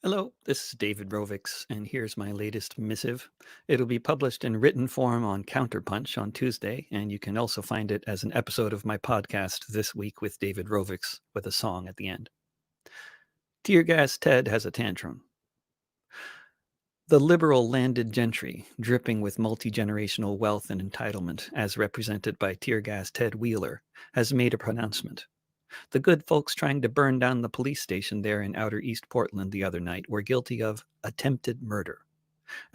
Hello, this is David Rovix, and here's my latest missive. It'll be published in written form on Counterpunch on Tuesday, and you can also find it as an episode of my podcast This Week with David Rovix, with a song at the end. Tear Gas Ted has a tantrum. The liberal landed gentry, dripping with multi-generational wealth and entitlement, as represented by Tear Gas Ted Wheeler, has made a pronouncement. The good folks trying to burn down the police station there in outer East Portland the other night were guilty of attempted murder,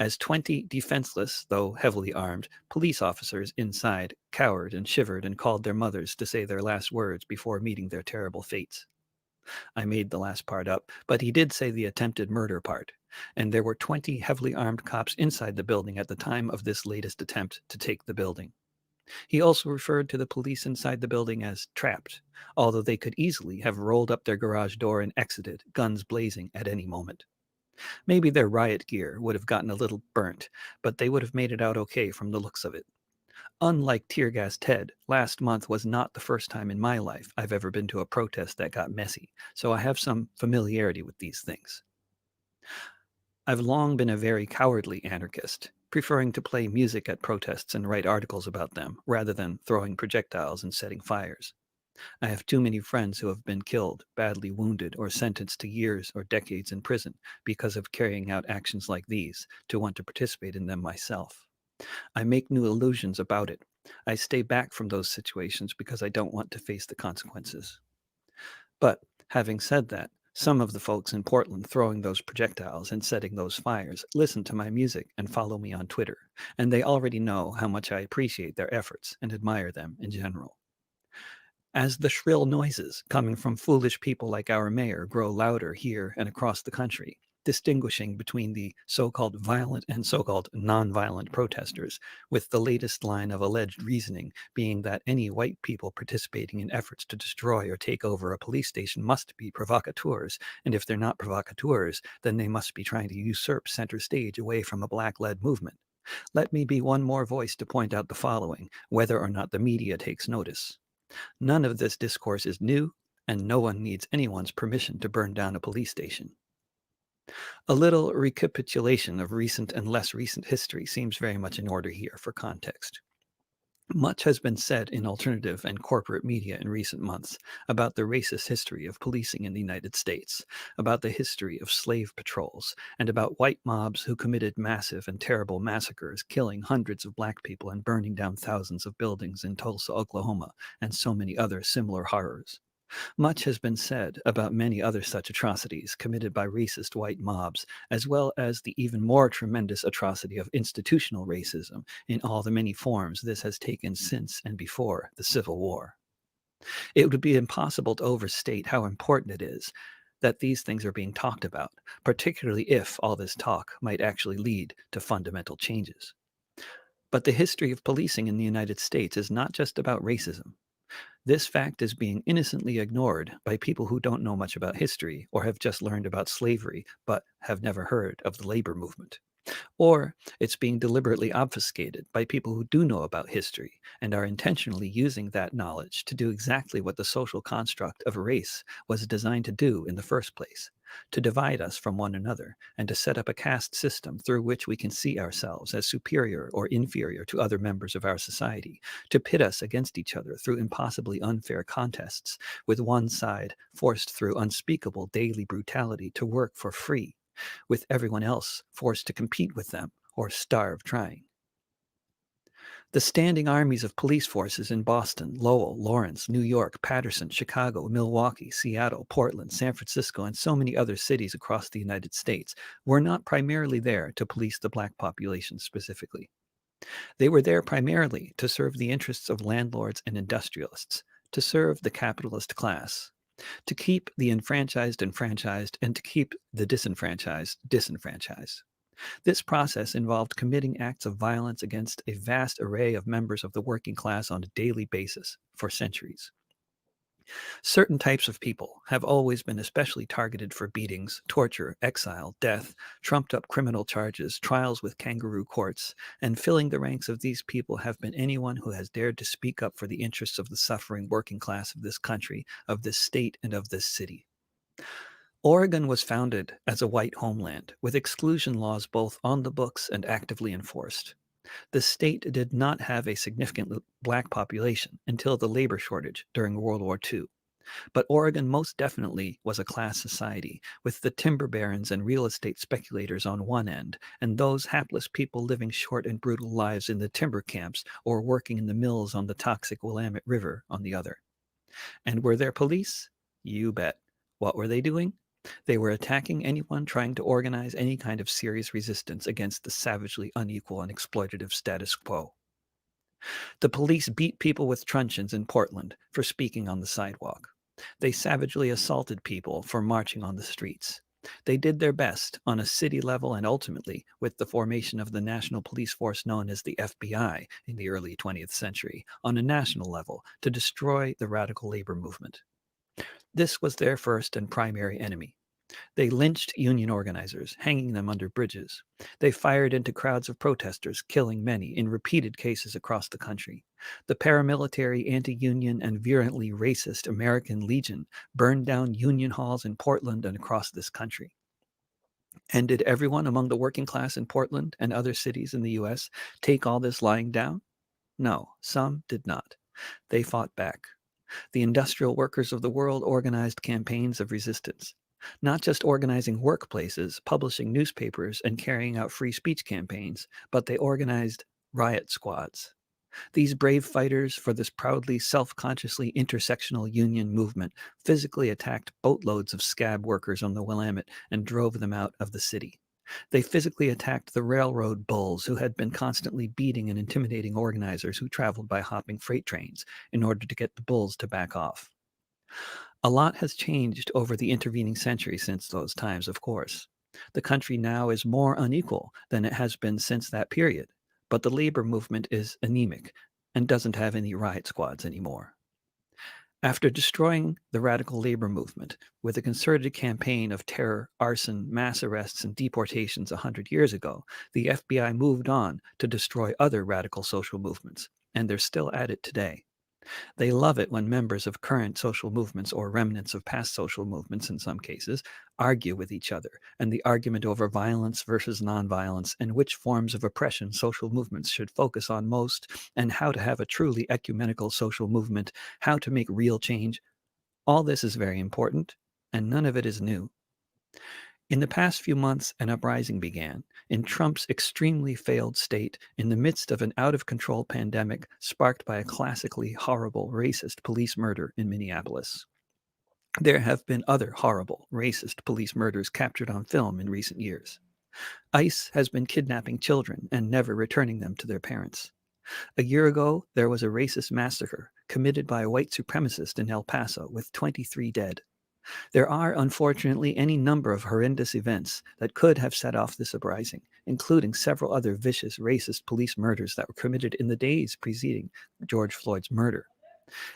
as 20 defenseless, though heavily armed, police officers inside cowered and shivered and called their mothers to say their last words before meeting their terrible fates. I made the last part up, but he did say the attempted murder part, and there were 20 heavily armed cops inside the building at the time of this latest attempt to take the building. He also referred to the police inside the building as trapped, although they could easily have rolled up their garage door and exited, guns blazing, at any moment. Maybe their riot gear would have gotten a little burnt, but they would have made it out okay from the looks of it. Unlike Tear Gas Ted, last month was not the first time in my life I've ever been to a protest that got messy, so I have some familiarity with these things. I've long been a very cowardly anarchist, preferring to play music at protests and write articles about them, rather than throwing projectiles and setting fires. I have too many friends who have been killed, badly wounded, or sentenced to years or decades in prison because of carrying out actions like these, to want to participate in them myself. I make no illusions about it. I stay back from those situations because I don't want to face the consequences. But, having said that, some of the folks in Portland throwing those projectiles and setting those fires listen to my music and follow me on Twitter, and they already know how much I appreciate their efforts and admire them in general. As the shrill noises coming from foolish people like our mayor grow louder here and across the country, distinguishing between the so-called violent and so-called nonviolent protesters, with the latest line of alleged reasoning being that any white people participating in efforts to destroy or take over a police station must be provocateurs, and if they're not provocateurs, then they must be trying to usurp center stage away from a black-led movement. Let me be one more voice to point out the following, whether or not the media takes notice. None of this discourse is new, and no one needs anyone's permission to burn down a police station. A little recapitulation of recent and less recent history seems very much in order here for context. Much has been said in alternative and corporate media in recent months about the racist history of policing in the United States, about the history of slave patrols, and about white mobs who committed massive and terrible massacres, killing hundreds of black people and burning down thousands of buildings in Tulsa, Oklahoma, and so many other similar horrors. Much has been said about many other such atrocities committed by racist white mobs, as well as the even more tremendous atrocity of institutional racism in all the many forms this has taken since and before the Civil War. It would be impossible to overstate how important it is that these things are being talked about, particularly if all this talk might actually lead to fundamental changes. But the history of policing in the United States is not just about racism. This fact is being innocently ignored by people who don't know much about history or have just learned about slavery but have never heard of the labor movement. Or it's being deliberately obfuscated by people who do know about history and are intentionally using that knowledge to do exactly what the social construct of race was designed to do in the first place, to divide us from one another and to set up a caste system through which we can see ourselves as superior or inferior to other members of our society, to pit us against each other through impossibly unfair contests, with one side forced through unspeakable daily brutality to work for free, with everyone else forced to compete with them or starve trying. The standing armies of police forces in Boston, Lowell, Lawrence, New York, Paterson, Chicago, Milwaukee, Seattle, Portland, San Francisco, and so many other cities across the United States were not primarily there to police the black population specifically. They were there primarily to serve the interests of landlords and industrialists, to serve the capitalist class, to keep the enfranchised enfranchised, and to keep the disenfranchised disenfranchised. This process involved committing acts of violence against a vast array of members of the working class on a daily basis for centuries. Certain types of people have always been especially targeted for beatings, torture, exile, death, trumped up criminal charges, trials with kangaroo courts, and filling the ranks of these people have been anyone who has dared to speak up for the interests of the suffering working class of this country, of this state, and of this city. Oregon was founded as a white homeland, with exclusion laws both on the books and actively enforced. The state did not have a significant black population until the labor shortage during World War II. But Oregon most definitely was a class society, with the timber barons and real estate speculators on one end, and those hapless people living short and brutal lives in the timber camps or working in the mills on the toxic Willamette River on the other. And were there police? You bet. What were they doing? They were attacking anyone trying to organize any kind of serious resistance against the savagely unequal and exploitative status quo. The police beat people with truncheons in Portland for speaking on the sidewalk. They savagely assaulted people for marching on the streets. They did their best on a city level and ultimately with the formation of the national police force known as the FBI in the early 20th century on a national level to destroy the radical labor movement. This was their first and primary enemy. They lynched union organizers, hanging them under bridges. They fired into crowds of protesters, killing many in repeated cases across the country. The paramilitary, anti-union, and virulently racist American Legion burned down union halls in Portland and across this country. And did everyone among the working class in Portland and other cities in the U.S. take all this lying down? No, some did not. They fought back. The industrial workers of the world organized campaigns of resistance, not just organizing workplaces, publishing newspapers, and carrying out free speech campaigns, but they organized riot squads. These brave fighters for this proudly self-consciously intersectional union movement physically attacked boatloads of scab workers on the Willamette and drove them out of the city. They physically attacked the railroad bulls who had been constantly beating and intimidating organizers who traveled by hopping freight trains in order to get the bulls to back off. A lot has changed over the intervening century since those times, of course. The country now is more unequal than it has been since that period, but the labor movement is anemic and doesn't have any riot squads anymore. After destroying the radical labor movement with a concerted campaign of terror, arson, mass arrests, and deportations 100 years ago, the FBI moved on to destroy other radical social movements, and they're still at it today. They love it when members of current social movements or remnants of past social movements, in some cases, argue with each other, and the argument over violence versus nonviolence and which forms of oppression social movements should focus on most, and how to have a truly ecumenical social movement, how to make real change. All this is very important, and none of it is new. In the past few months, an uprising began in Trump's extremely failed state in the midst of an out-of-control pandemic sparked by a classically horrible racist police murder in Minneapolis. There have been other horrible racist police murders captured on film in recent years. ICE has been kidnapping children and never returning them to their parents. A year ago, there was a racist massacre committed by a white supremacist in El Paso with 23 dead. There are, unfortunately, any number of horrendous events that could have set off this uprising, including several other vicious racist police murders that were committed in the days preceding George Floyd's murder.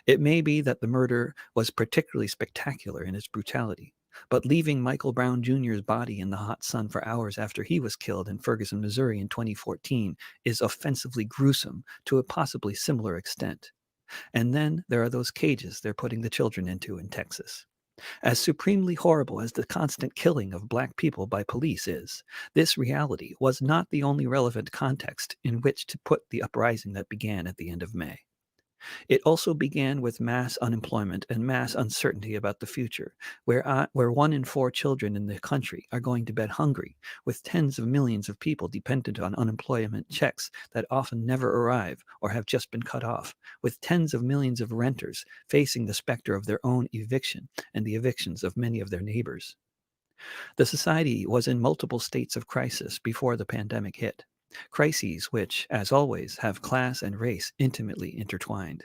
It may be that the murder was particularly spectacular in its brutality, but leaving Michael Brown Jr.'s body in the hot sun for hours after he was killed in Ferguson, Missouri in 2014 is offensively gruesome to a possibly similar extent. And then there are those cages they're putting the children into in Texas. As supremely horrible as the constant killing of Black people by police is, this reality was not the only relevant context in which to put the uprising that began at the end of May. It also began with mass unemployment and mass uncertainty about the future, where 1 in 4 children in the country are going to bed hungry, with tens of millions of people dependent on unemployment checks that often never arrive or have just been cut off, with tens of millions of renters facing the specter of their own eviction and the evictions of many of their neighbors. The society was in multiple states of crisis before the pandemic hit. Crises which, as always, have class and race intimately intertwined.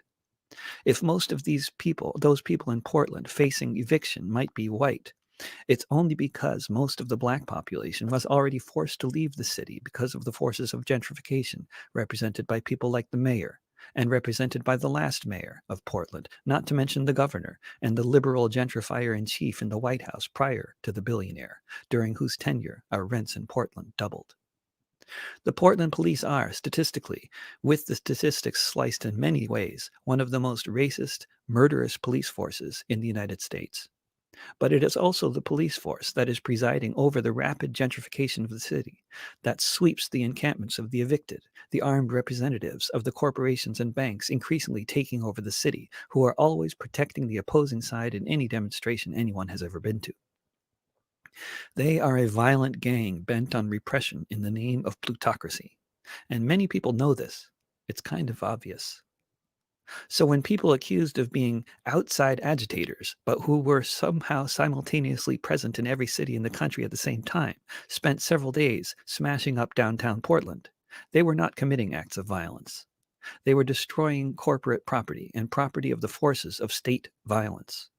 If most of those people in Portland facing eviction might be white, it's only because most of the Black population was already forced to leave the city because of the forces of gentrification, represented by people like the mayor, and represented by the last mayor of Portland, not to mention the governor and the liberal gentrifier-in-chief in the White House prior to the billionaire, during whose tenure our rents in Portland doubled. The Portland police are, statistically, with the statistics sliced in many ways, one of the most racist, murderous police forces in the United States. But it is also the police force that is presiding over the rapid gentrification of the city, that sweeps the encampments of the evicted, the armed representatives of the corporations and banks increasingly taking over the city, who are always protecting the opposing side in any demonstration anyone has ever been to. They are a violent gang bent on repression in the name of plutocracy. And many people know this. It's kind of obvious. So when people accused of being outside agitators, but who were somehow simultaneously present in every city in the country at the same time, spent several days smashing up downtown Portland, they were not committing acts of violence. They were destroying corporate property and property of the forces of state violence,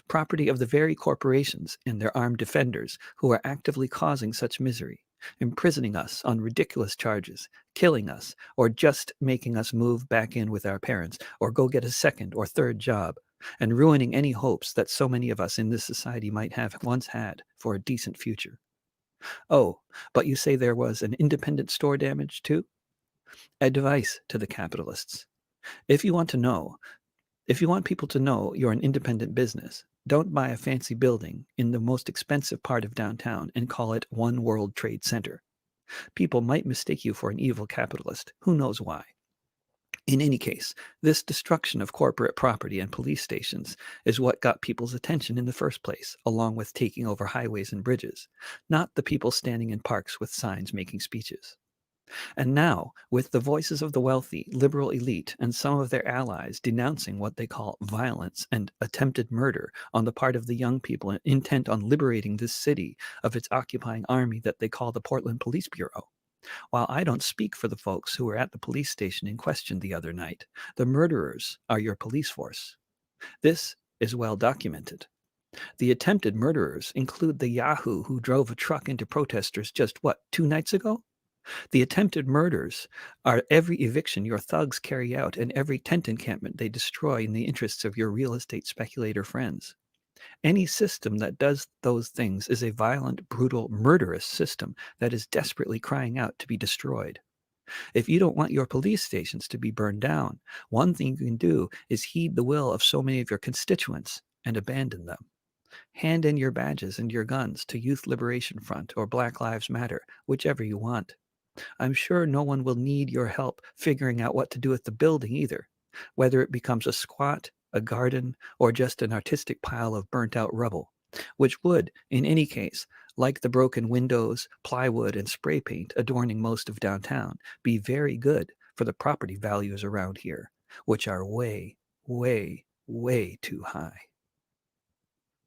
property of the very corporations and their armed defenders who are actively causing such misery, imprisoning us on ridiculous charges, killing us, or just making us move back in with our parents, or go get a second or third job, and ruining any hopes that so many of us in this society might have once had for a decent future. Oh, but you say there was an independent store damage too? Advice to the capitalists. If you want to know, if you want people to know you're an independent business, don't buy a fancy building in the most expensive part of downtown and call it One World Trade Center. People might mistake you for an evil capitalist. Who knows why? In any case, this destruction of corporate property and police stations is what got people's attention in the first place, along with taking over highways and bridges, not the people standing in parks with signs making speeches. And now, with the voices of the wealthy, liberal elite, and some of their allies denouncing what they call violence and attempted murder on the part of the young people intent on liberating this city of its occupying army that they call the Portland Police Bureau. While I don't speak for the folks who were at the police station in question the other night, the murderers are your police force. This is well documented. The attempted murderers include the Yahoo who drove a truck into protesters just, 2 nights ago? The attempted murders are every eviction your thugs carry out and every tent encampment they destroy in the interests of your real estate speculator friends. Any system that does those things is a violent, brutal, murderous system that is desperately crying out to be destroyed. If you don't want your police stations to be burned down, one thing you can do is heed the will of so many of your constituents and abandon them. Hand in your badges and your guns to Youth Liberation Front or Black Lives Matter, whichever you want. I'm sure no one will need your help figuring out what to do with the building either, whether it becomes a squat, a garden, or just an artistic pile of burnt-out rubble, which would, in any case, like the broken windows, plywood, and spray paint adorning most of downtown, be very good for the property values around here, which are way, way, way too high.